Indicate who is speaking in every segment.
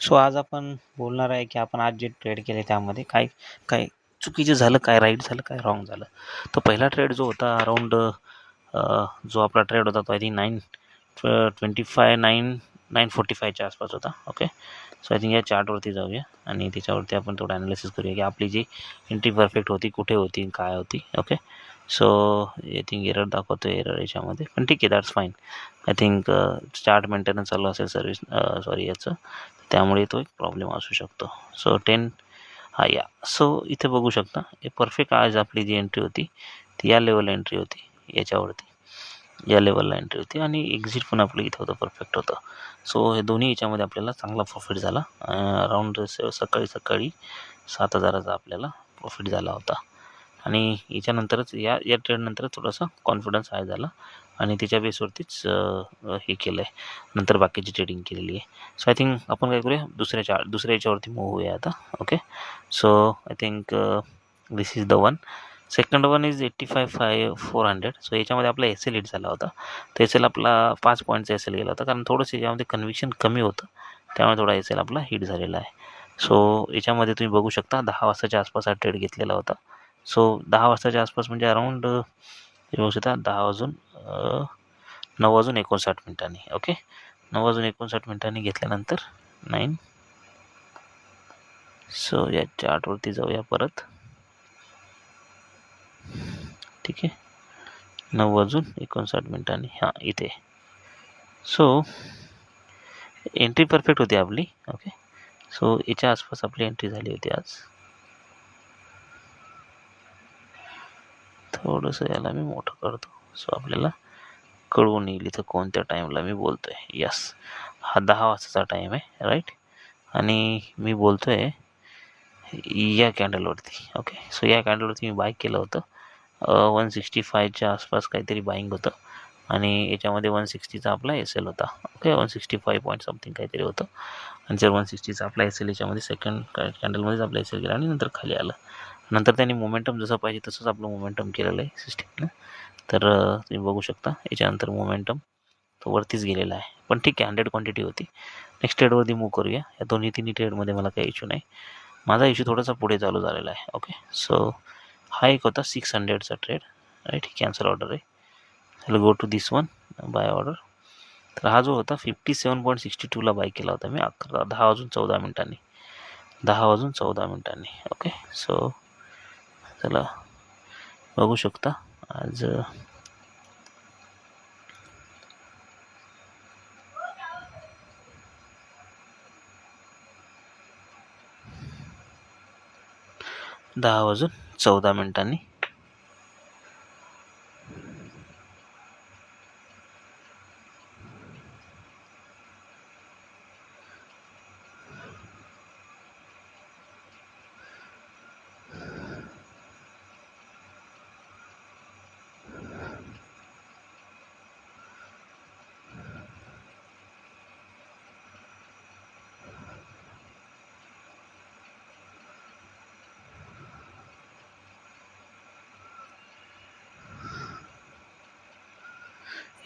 Speaker 1: So आज आपण बोलणार आहे की आपण आज जे ट्रेड केले त्यामध्ये काय काय चुकीचं झालं, काय राईट झालं, काय रॉंग झालं. तर पहिला ट्रेड जो होता अराऊंड जो आपला ट्रेड होता तो आय थिंक 9:25 9:45च्या आसपास होता. ओके, सो आय थिंक या चार्टवरती जाऊया आणि त्याच्यावरती आपण थोडं ॲनालिसिस करूया की आपली जी एंट्री परफेक्ट होती, कुठे होती, काय होती. Okay, so I think error दाखवतो एरर याच्यामध्ये, पण ठीक आहे, that's fine. I think chart maintenance चालू असेल सर्विस सॉरी याचं, त्यामुळे तो एक प्रॉब्लेम असू शकतो. सो 10 हा या सो इथे बघू शकता हे परफेक्ट आज आपली जी एंट्री होती ती या लेवलला एंट्री होती, याच्यावरती या लेवलला एंट्री होती आणि एक्झिट पण आपलं इथं होतं, परफेक्ट होतं. सो हे दोन्ही याच्यामध्ये आपल्याला चांगला प्रॉफिट झाला. अराऊंड सकाळी 7,000चा आपल्याला प्रॉफिट झाला होता. आणि याच्यानंतरच या ट्रेडनंतरच थोडासा कॉन्फिडन्स हाय झाला आणि त्याच्या बेसवरतीच हे केलं आहे, नंतर बाकीची ट्रेडिंग केलेली आहे. सो आय थिंक आपण काय करूया, दुसऱ्या याच्यावरती मूव्ह होऊया आता. Okay, so I think this is the one. Second one is 85,400. So याच्यामध्ये आपला एस एल हिट झाला होता. तर एस एल आपला 5 पॉईंटचा एस एल गेला होता, कारण थोडंसं याच्यामध्ये कन्व्हिक्शन कमी होतं, त्यामुळे थोडा एस एल आपला हिट झालेला आहे. सो याच्यामध्ये तुम्ही बघू शकता 10 वाजताच्या आसपास हा ट्रेड घेतलेला होता. सो 10 वाजताच्या आसपास म्हणजे अराऊंड बघू शकता 9:59 ओके, 9:59 घेतल्यानंतर 9. सो या चार्टवरती जाऊया परत. ठीक आहे, 9:59 हां इथे. सो एंट्री परफेक्ट होती आपली. ओके, सो याच्या आसपास आपली एंट्री झाली होती आज. थोडंसं याला मी मोठं करतो सो आपल्याला कळवून येईल इथं कोणत्या टाईमला मी बोलतोय. यस, हा 10 वाजताचा टाईम आहे, राईट. आणि मी बोलतोय या कॅन्डलवरती. ओके, सो या कॅन्डलवरती मी बाय केलं होतं. 165च्या आसपास काहीतरी बाईंग होतं आणि याच्यामध्ये 160चा आपला एस एल होता. ओके, 165 पॉईंट समथिंग काहीतरी होतं आणि जर 160चा आपला एस एल याच्यामध्ये सेकंड कॅन्डलमध्येच आपला एस एल गेला आणि नंतर खाली आलं. नंतर त्यांनी मोमेंटम जसं पाहिजे तसंच आपलं मोमेंटम केलेलं आहे सिस्टीमनं. तर तुम्ही बघू शकता याच्यानंतर मोमेंटम तो वरतीच गेलेला आहे, पण ठीक आहे, 100 क्वांटिटी होती. नेक्स्ट ट्रेडवरती मूव्ह करूया. या तिन्ही ट्रेडमध्ये मला काही इश्यू नाही. माझा इश्यू थोडासा पुढे चालू झालेला आहे. ओके, सो हा एक होता 600चा ट्रेड, राईट. कॅन्सल ऑर्डर आहे. त्याला go to this one, buy order. तर हा जो होता 57.62ला बाय केला होता मी 10:14 10:14 ओके, सो चला बघू शकता आज 10:14.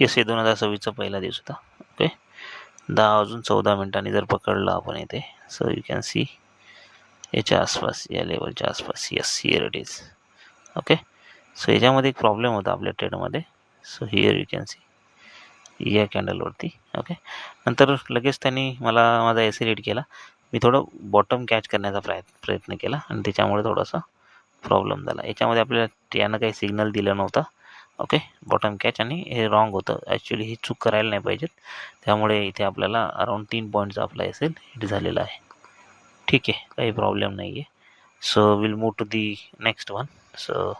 Speaker 1: येस, हे 2026चा पहिला दिवस होता. ओके, 10:14 जर पकडलं आपण येते, सो यू कॅन सी याच्या आसपास, या लेवलच्या आसपास. Yes, here it is. Okay, so याच्यामध्ये एक प्रॉब्लेम होता आपल्या ट्रेडमध्ये. So here you can C या कॅन्डलवरती. ओके, नंतर लगेच त्यांनी मला माझा एस एल हिट केला. मी थोडं बॉटम कॅच करण्याचा प्रयत्न केला आणि त्याच्यामुळे थोडासा प्रॉब्लेम झाला. याच्यामध्ये आपल्याला यानं काही सिग्नल दिलं नव्हता. ओके, बॉटम कॅच, आणि हे रॉंग होतं ॲक्च्युली, ही चूक करायला नाही पाहिजेत. त्यामुळे इथे आपल्याला अराऊंड 3 पॉईंटचा आपला एस एल हिट झालेला आहे. ठीक आहे, काही प्रॉब्लेम नाही आहे. So will move to the next one. So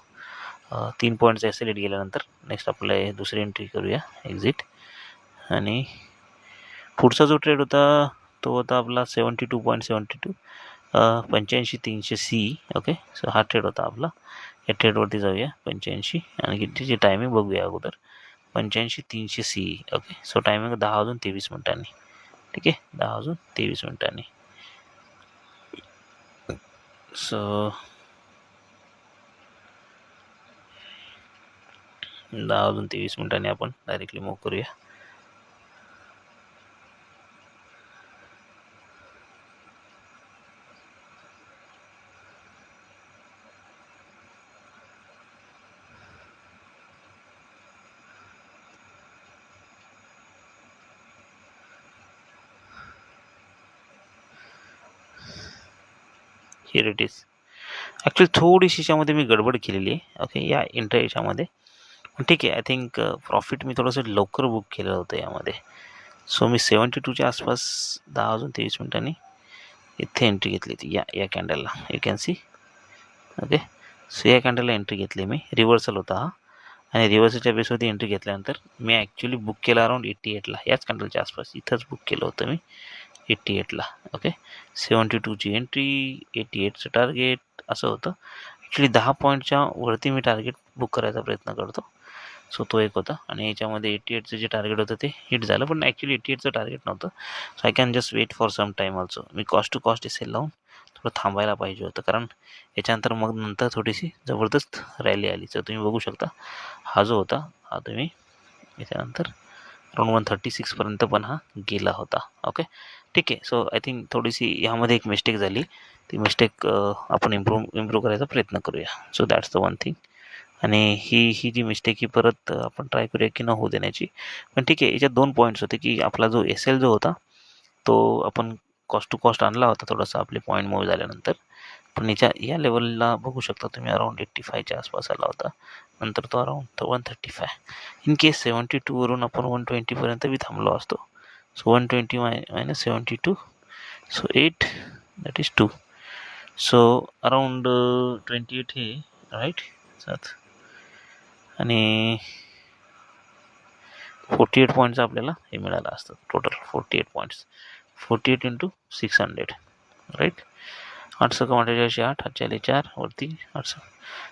Speaker 1: 3 पॉईंटचा एस एल हिट गेल्यानंतर नेक्स्ट आपलं दुसरी एंट्री करूया, एक्झिट. आणि पुढचा जो ट्रेड होता तो होता आपला 72.72 85,300 सी. ओके, सो हा ट्रेड होता आपला. या ट्रेडवरती जाऊया 85 आणि कितीची टायमिंग बघूया अगोदर. 85,300 सी. Okay, so timing 10:23. ठीक आहे, 10:23. सो 10:23 आपण डायरेक्टली मूव्ह करूया. Here it is. ॲक्च्युली थोडीशी याच्यामध्ये मी गडबड केलेली आहे. ओके, या एंट्री याच्यामध्ये. पण ठीक आहे, आय थिंक प्रॉफिट मी थोडंसं लवकर बुक केलं होतं यामध्ये. सो मी 72च्या आसपास 10:23 इथे एंट्री घेतली होती या कॅन्डलला. You can see. Okay, so या कॅन्डलला एंट्री घेतली मी. रिव्हर्सल होता हा, आणि रिव्हर्सलच्या बेसवरती एंट्री घेतल्यानंतर मी ॲक्च्युली बुक केला अराउंड 88ला, याच कॅन्डलच्या आसपास इथंच बुक केलं होतं मी 88ला. ओके, 72ची एंट्री, 88चं टार्गेट, असं होतं. ॲक्च्युली 10 पॉईंटच्या वरती मी टार्गेट बुक करायचा प्रयत्न करतो. सो तो एक होता, आणि याच्यामध्ये 88चं जे टार्गेट होतं ते हिट झालं, पण ॲक्च्युली 88चं टार्गेट नव्हतं. So I can just wait for some time also. मी कॉस्ट टू कॉस्ट एसेल लावून थोडं थांबायला पाहिजे होतं, कारण याच्यानंतर मग नंतर थोडीशी जबरदस्त रॅली आली. तर तुम्ही बघू शकता, हा जो होता हा तुम्ही याच्यानंतर अराउंड 136पर्यंत पण हा गेला होता. ओके, ठीक आहे. सो आय थिंक थोडीशी ह्यामध्ये एक मिस्टेक झाली. ती मिस्टेक आपण इम्प्रूव्ह करायचा प्रयत्न करूया. So that's the one thing. आणि ही जी मिस्टेक ही परत आपण ट्राय करूया की न होऊ देण्याची. पण ठीक आहे, याच्यात 2 पॉईंट्स होते की आपला जो एल जो होता तो आपण कॉस्ट टू कॉस्ट आणला होता थोडासा आपले पॉईंट मूव्ह झाल्यानंतर. पण या लेवलला बघू शकता तुम्ही अराउंड 85च्या आसपास आला होता. नंतर तो अराउंड 135. इन केस 72वरून आपण 120पर्यंत बी थांबलो असतो. So 120 minus 72, so 8, that is 2. So around 28 हे राईट 7, आणि 48 पॉईंटचं आपल्याला हे मिळालं असतं टोटल. 48 points, 48 into 600, right. 8 48 8, 8 चाले 4 वरती 8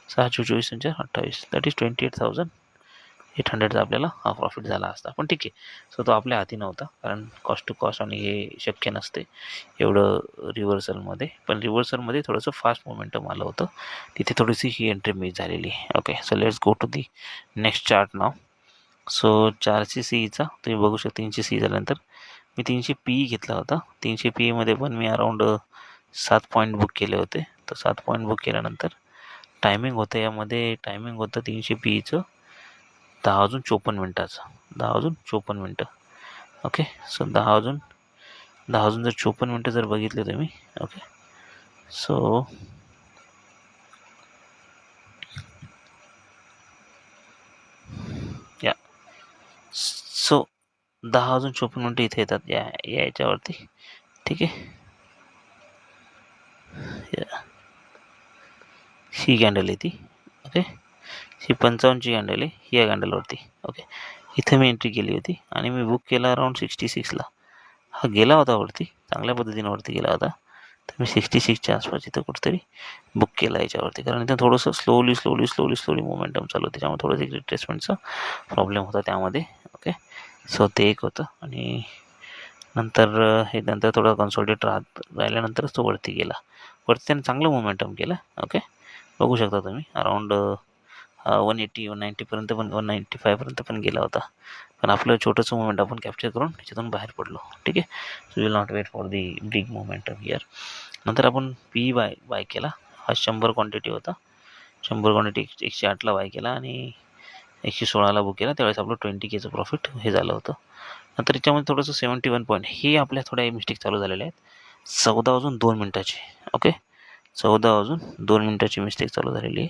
Speaker 1: 6 24 28, दॅट इज 28,800चा आपल्याला हा प्रॉफिट झाला असता. पण ठीक आहे, सो तो आपल्या हाती नव्हता, कारण कॉस्ट टू कॉस्ट आणि हे शक्य नसते एवढं रिव्हर्सलमध्ये. पण रिव्हर्सलमध्ये थोडंसं फास्ट मोमेंटम आलं होतं, तिथे थोडीशी ही एंट्री मिस झालेली. Okay, so let's go to the next chart नाव. सो 400 सीईचा तुम्ही बघू शकता. 300 सी झाल्यानंतर मी 300 पी घेतला होता. 300 पी मध्ये पण मी अराउंड 7 पॉईंट बुक केले होते. तर 7 पॉईंट बुक केल्यानंतर टायमिंग होतं यामध्ये, टायमिंग होतं 300 पीचं 10 वाजून 54 मिनटाचं. 10 वाजून 54 मिनटं. ओके, सो 10 वाजून जर 54 मिनटं जर बघितले तुम्ही. ओके, सो या, सो 10 वाजून 54 मिनटं इथे येतात याच्यावरती. ठीक आहे, ही कॅन्डल आहे ती. ओके, ही 55ची कॅन्डल आहे, ही या कॅन्डलवरती. ओके, इथं मी एंट्री केली होती आणि मी बुक केला अराउंड 66ला. हा गेला होता वरती, चांगल्या पद्धतीने वरती गेला होता. तर मी 66च्या आसपास इथं कुठेतरी बुक केला याच्यावरती, कारण इथं थोडंसं स्लोली मोमेंटम चालू होतं, त्याच्यामुळे थोडंसं रिट्रेसमेंटचा प्रॉब्लेम होता त्यामध्ये. ओके, सो ते एक होतं. आणि नंतर थोडं कन्सोलिडेट राहिल्यानंतरच तो वरती गेला. वरती त्याने चांगलं मोमेंटम केलं. ओके, बघू शकता तुम्ही अराउंड 180 190पर्यंत पण 195पर्यंत पण गेला होता. पण आपलं छोटंसं मुवमेंट आपण कॅप्चर करून त्याच्यातून बाहेर पडलो. ठीक आहे, so will not wait for the big momentum here. नंतर आपण पी बाय केला. हा 100 क्वांटिटी होता. 100 क्वांटिटी 108ला बाय केला आणि 116ला बुक केला. त्यावेळेस आपलं 20Kचं प्रॉफिट हे झालं होतं. नंतर याच्यामध्ये थोडंसं 71 पॉईंट हे आपल्या थोड्या मिस्टेक चालू झालेल्या आहेत. 14 वाजून 2 मिनटाची. ओके, 14 वाजून 2 मिनटाची मिस्टेक चालू झालेली आहे.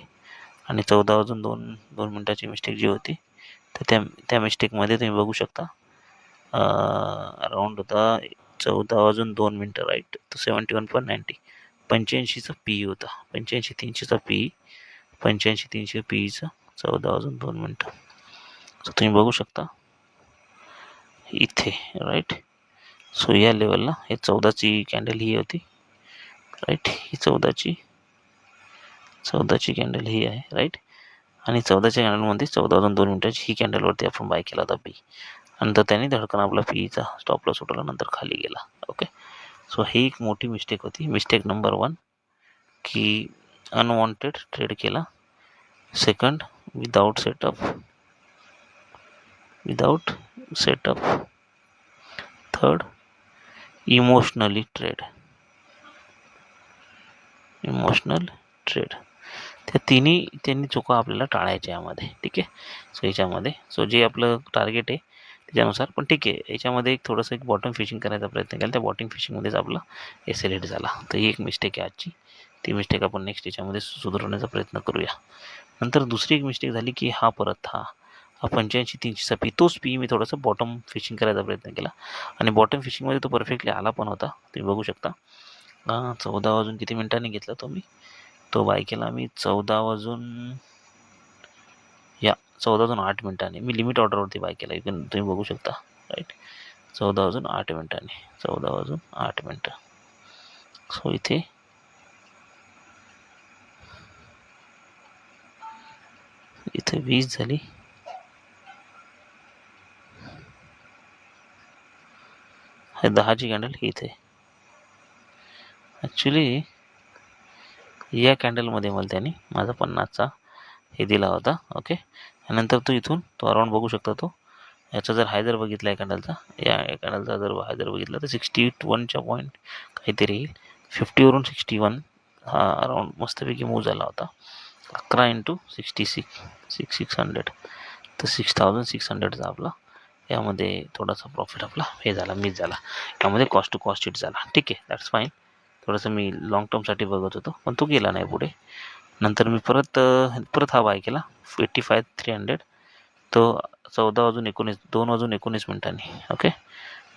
Speaker 1: आणि 14 वाजून 2 मिनटाची मिस्टेक जी होती, तर त्या मिस्टेकमध्ये तुम्ही बघू शकता अराउंड होता 14 वाजून 2 मिनटं, राईट. तर 71.90, 85चा पी होता. 85-300चा पी, 85-300 पीचा 14 वाजून 2 मिनटं. सो तुम्ही बघू शकता इथे, राईट. सो या लेवलला हे 14ची कॅन्डल ही होती, राईट. ही 14ची कॅन्डल ही आहे, राईट. आणि 14च्या कॅन्डलमध्ये 14 वाजून 2 मिनटाची ही कॅन्डलवरती आपण बाय केला होता पी. नंतर त्याने धडकन आपला पीचा स्टॉप लॉस उठवला, नंतर खाली गेला. ओके, सो ही एक मोठी मिस्टेक होती. मिस्टेक नंबर 1 की अनवॉन्टेड ट्रेड केला. Second, without setup. Third, emotional trade. त्या त्यांनी चुका आपल्याला टाळायच्या यामध्ये. ठीक आहे, सो याच्यामध्ये जे आपलं टार्गेट आहे त्याच्यानुसार. पण ठीक आहे, याच्यामध्ये एक थोडंसं एक बॉटम फिशिंग करायचा प्रयत्न केला. त्या बॉटम फिशिंगमध्येच आपला एल हिट झाला. तर ही एक मिस्टेक आहे आजची ती मिस्टेक आपण नेक्स्ट याच्यामध्ये सुधारण्याचा प्रयत्न करूया. नंतर दुसरी एक मिस्टेक झाली की हा 85-300चा पी, तोच पी मी थोडंसं बॉटम फिशिंग करायचा प्रयत्न केला आणि बॉटम फिशिंगमध्ये तो परफेक्टली आला पण होता, तुम्ही बघू शकता. 14 वाजून किती मिनिटांनी घेतला तो बाय केला मी 14 वाजून 8 मिनिटांनी. मी लिमिट ऑर्डरवरती बाय केला, तुम्ही बघू शकता राईट. 14 वाजून 8 मिनिटांनी, 14 वाजून 8 मिनिटं. सो इथे इथे 20 झाली. हे 10ची कॅन्डल इथे. ॲक्च्युली या कॅन्डलमध्ये मला त्यांनी माझा 50चा हे दिला होता. ओके, नंतर तो अराउंड बघू शकता. याचा जर हाय जर बघितला या कॅन्डलचा जर हाय जर बघितला तर 61च्या पॉईंट काहीतरी येईल. 50वरून 61 हा अराउंड मस्तपैकी मूव झाला होता. 11 × 66 तर 6600चा आपला यामध्ये थोडासा प्रॉफिट आपला हे झाला, मिस झाला. यामध्ये कॉस्ट टू कॉस्ट हिट झाला. ठीक आहे, दॅट्स फाईन. थोडंसं मी लॉंग टर्मसाठी बघत होतो पण तो गेला नाही पुढे. नंतर मी परत हा बाय केला 85-300, तो 14 वाजून 19, 2 वाजून 19 मिनिटांनी. ओके,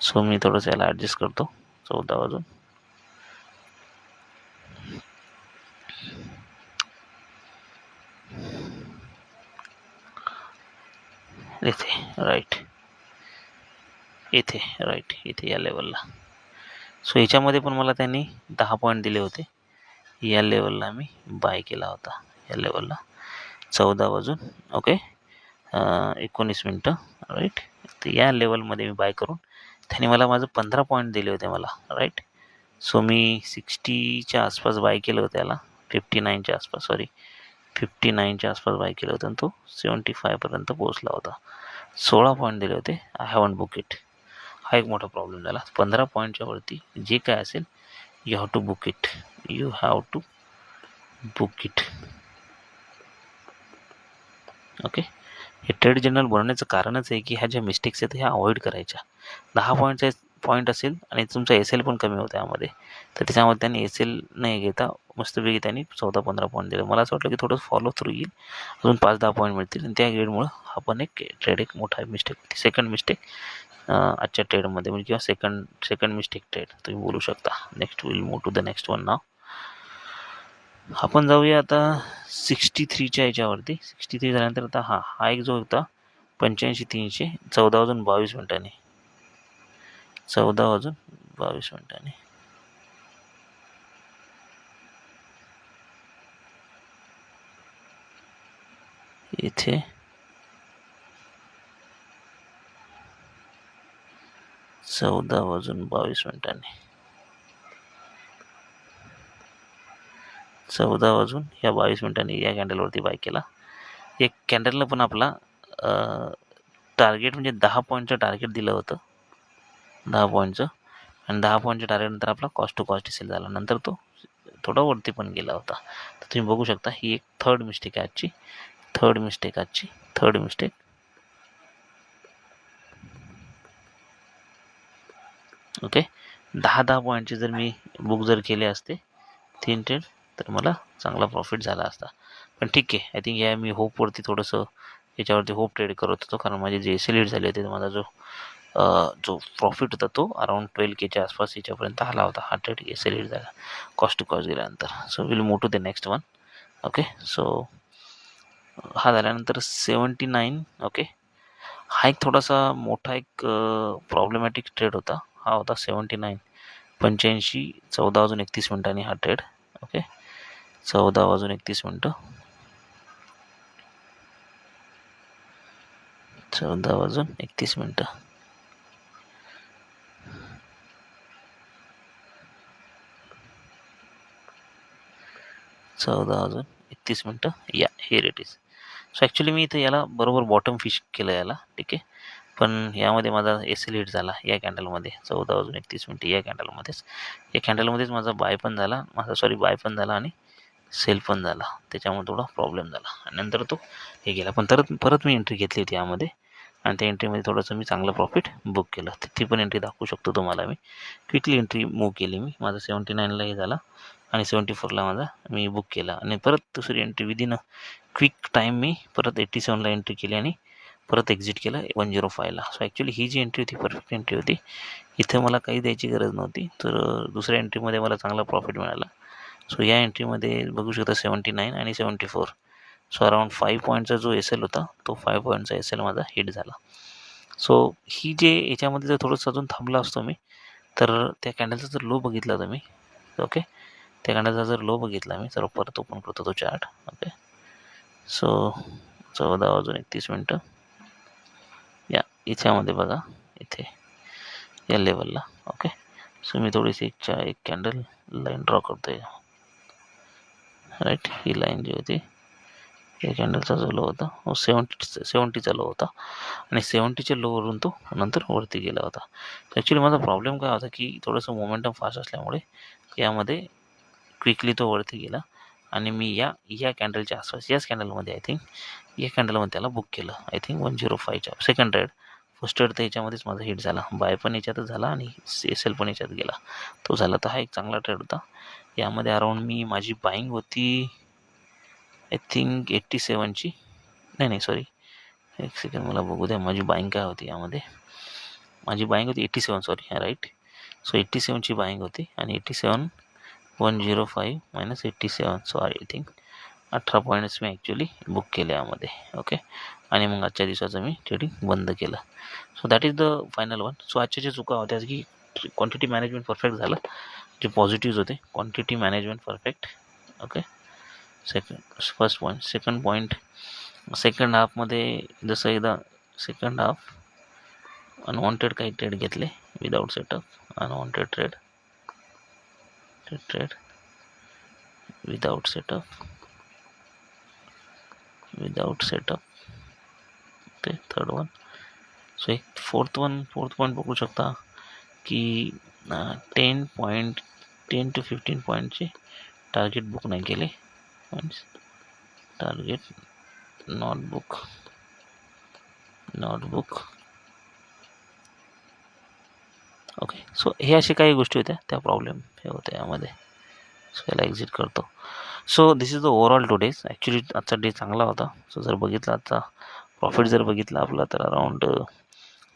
Speaker 1: सो मी थोडंसं याला ॲडजस्ट करतो. 14 वाजून इथे या लेवलला. सो याच्यामध्ये पण मला त्यांनी 10 पॉईंट दिले होते. या लेवलला मी बाय केला होता, या लेवलला 14 वाजून 19 मिनटं राईट. तर या लेवलमध्ये मी बाय करून त्याने मला माझं 15 पॉईंट दिले होते मला राईट. सो मी 60च्या आसपास बाय केलं होतं याला, 59च्या आसपास बाय केलं होतं आणि तो 75पर्यंत पोहोचला होता. 16 पॉईंट दिले होते. I haven't book it. हा एक मोठा प्रॉब्लेम झाला. 15 पॉईंटच्या वरती जे काय असेल you have to book it. Okay, हे ट्रेड जर्नल बनवण्याचं कारणच आहे की ह्या ज्या मिस्टेक्स आहेत ह्या अवॉइड करायच्या. 10 पॉईंट असेल आणि तुमचा एस-एल पण कमी होता यामध्ये, तर त्याच्यामध्ये त्यांनी एस-एल नाही घेता मस्तपैकी त्यांनी 14-15 पॉईंट दिले. मला असं वाटलं की थोडं फॉलो थ्रू येईल, अजून 5-10 पॉईंट मिळतील आणि त्या ग्रेडमुळं हा पण एक मोठा मिस्टेक होती. सेकंड मिस्टेक आजच्या ट्रेडमध्ये म्हणजे किंवा सेकंड मिस्टेक ट्रेड तुम्ही बोलू शकता. Next will move to the next one now. आपण जाऊया आता 63च्या याच्यावरती. 63 झाल्यानंतर आता हा एक जो होता 85-300, 14 वाजून 22 मिनिटांनी. इथे 14 वाजून 22 मिनिटांनी, 14 वाजून या 22 मिनिटांनी या कॅन्डलवरती बाय केला. एक कॅन्डलनं पण आपला टार्गेट म्हणजे 10 पॉईंटचं टार्गेट दिलं होतं, 10 पॉईंटचं, आणि 10 पॉईंटच्या टार्गेटनंतर आपला कॉस्ट टू कॉस्ट सेल झाला. नंतर तो थोडा वरती पण गेला होता. तर तुम्ही बघू शकता ही एक थर्ड मिस्टेक आहे आजची. Third mistake. ओके, 10 पॉईंटचे जर मी बुक जर केले असते 3 ट्रेड तर मला चांगला प्रॉफिट झाला असता. पण ठीक आहे, आय थिंक मी होपवरती थोडंसं याच्यावरती होप ट्रेड करत होतो, कारण माझे जे एस-एल हिट झाले होते माझा जो प्रॉफिट होता तो अराउंड 12K आसपास याच्यापर्यंत आला होता. हा ट्रेड एस-एल हिट झाला कॉस्ट टू कॉस्ट गेल्यानंतर. So will move to the next one. Okay, so हा झाल्यानंतर 79. ओके, हा एक थोडासा मोठा एक प्रॉब्लेमॅटिक ट्रेड होता. हा होता 79, 85, 14 वाजून 31 मिनिटांनी हा ट्रेड. ओके, 14 वाजून 31 मिनिटं, 14 वाजून 31 मिनिटं. या हे रेट इज. सो ॲक्च्युली मी इथे याला बरोबर बॉटम फिश केलं याला. ठीक आहे, पण यामध्ये माझा एस-एल हिट झाला या कॅन्डलमध्ये 14 वाजून 31 मिनिटं या कॅन्डलमध्येच माझा बाय पण झाला आणि सेल पण झाला. त्याच्यामुळे थोडा प्रॉब्लेम झाला आणि नंतर तो हे गेला. पण परत मी एंट्री घेतली होती यामध्ये आणि त्या एंट्रीमध्ये थोडंसं मी चांगलं प्रॉफिट बुक केलं. ती पण एंट्री दाखवू शकतो तुम्हाला. मी क्विकली एंट्री मूव्ह केली. माझा 79ला हे झाला आणि 74ला माझा मी बुक केला आणि परत दुसरी entry within a quick time मी परत 87ला एंट्री केली आणि परत एक्झिट केलं 105ला. सो ॲक्च्युली ही जी एंट्री होती परफेक्ट एंट्री होती. इथं मला काही द्यायची गरज नव्हती, तर दुसऱ्या एंट्रीमध्ये मला चांगला प्रॉफिट मिळाला. सो या एंट्रीमध्ये बघू शकता 79 आणि 74. सो अराउंड 5 पॉईंटचा जो एस एल होता तो 5 पॉईंटचा एस एल माझा हिट झाला. सो ही जे याच्यामध्ये जर थोडंसं अजून थांबला असतो मी, तर त्या कॅन्डलचा जर लो बघितला तुम्ही, ओके, त्या कॅन्डलचा जर लो बघितला मी, तर परत ओपन करतो तो चार्ट. ओके, सो 14:31 या याच्यामध्ये बघा, इथे या लेवलला. ओके, सो मी थोडीशी एक कॅन्डल लाईन ड्रॉ करतोय. राईट, ही लाईन जी होती या कॅन्डलचा जो लो होता 70चा लो होता आणि 70च्या लोवरून तो नंतर वरती गेला होता. ॲक्च्युली माझा प्रॉब्लेम काय होता की थोडंसं मोमेंटम फास्ट असल्यामुळे यामध्ये क्विकली तो वरती गेला आणि मी या कॅन्डलच्या आसपास, याच कॅन्डलमध्ये आय थिंक या कॅन्डलमध्ये त्याला बुक केलं. आय थिंक 105च्या सेकंड ट्रेड. फर्स्ट ट्रेड तर याच्यामध्येच माझा हिट झाला, बाय पण याच्यातच झाला आणि एस एल पण याच्यात गेला, तो झाला. तर हा एक चांगला ट्रेड होता. यामध्ये अराउंड मी माझी बाईंग होती आय थिंक 87ची, नाही सॉरी, एक सेकंड मला बघू द्या माझी बाईंग काय होती. यामध्ये माझी बाईंग होती 87, सॉरी, राईट. सो 87ची बाईंग होती आणि 87 105 minus 87, so I think 18 points me actually book केले यामध्ये. ओके, आणि मग आजच्या दिवसाचं मी ट्रेडिंग बंद केलं. So that is the final one. So आजच्या जे चुका होत्या की क्वांटिटी मॅनेजमेंट परफेक्ट झालं, जे पॉझिटिव्ह होते quantity management perfect. Okay, first point. Second point, second हाफमध्ये जसं एकदा सेकंड हाफ अनवॉन्टेड काही ट्रेड घेतले without setup, unwanted trade without setup. ते थर्ड वन. सो एक फोर्थ पॉईंट बघू शकता की 10 to 15 पॉईंटचे टार्गेट बुक नाही केले. Target not book. Okay, so हे असे काही गोष्टी होत्या, त्या प्रॉब्लेम हे होत्या यामध्ये. सो याला एक्झिट करतो. So this is the overall two days. Actually आजचा डे चांगला होता. सो जर बघितला आजचा प्रॉफिट जर बघितला आपला, तर अराउंड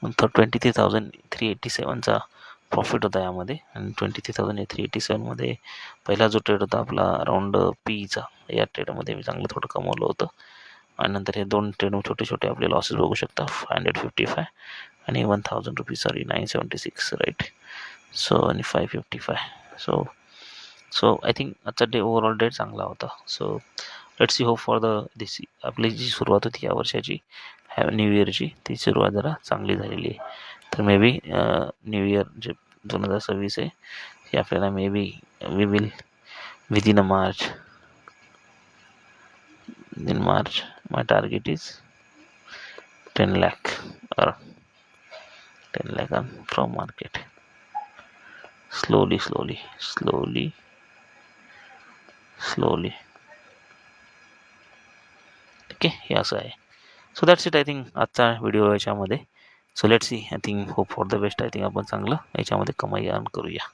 Speaker 1: 23,387चा प्रॉफिट होता यामध्ये. आणि 23,387मध्ये पहिला जो ट्रेड होता आपला अराउंड पीचा, या ट्रेडमध्ये मी चांगलं थोडं कमवलं होतं. आणि नंतर हे दोन ट्रेड छोटे आपले लॉसेस बघू शकता, 555 आणि 1,000 रुपीज, सॉरी 976, राईट. सो आणि 555. सो आय थिंक आजचा डे ओव्हरऑल डे चांगला होता. So let's see hope for this. आपली जी सुरुवात होती या वर्षाची, न्यू इयरची, ती सुरुवात जरा चांगली झालेली आहे. तर मे बी न्यू इयर जे 2026 आहे, हे आपल्याला maybe we will within a March. In March, my target is 10 lakh or 10 lakh from market. Slowly. Okay, हे असं आहे. So that's it I think आजचा व्हिडिओ याच्यामध्ये. So let's C, I think hope for the best. I think आपण चांगलं याच्यामध्ये कमाई earn करूया.